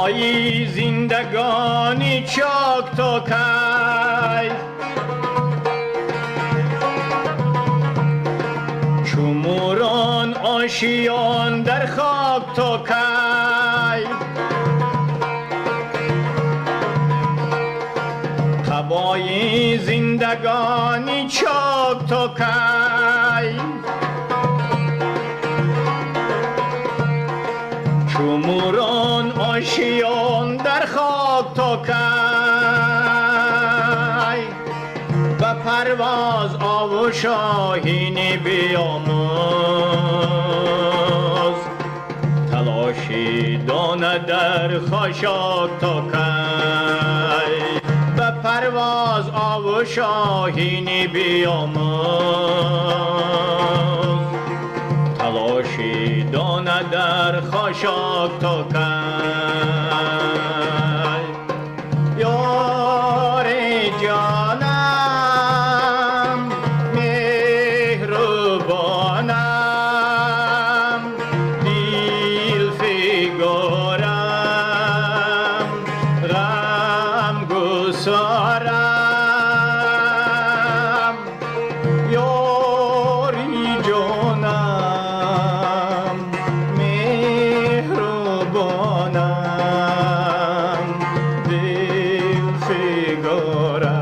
هوای زندگانی چاک تا کی، چو موران آشیان در خاک تا کی، هوای زندگانی چاک تا کی، چو موران آشیان در خاک تا کی، به پرواز آو شاهین بیاموز، تلاشی دانه در خاشاک تا کی، به پرواز آو شاهین بیاموز، تلاشی دانه در خاشاک تا کی. یار جانم مهربانم، دل فگارم غم گسارم، یاری جانم مهربانم، دل فگارم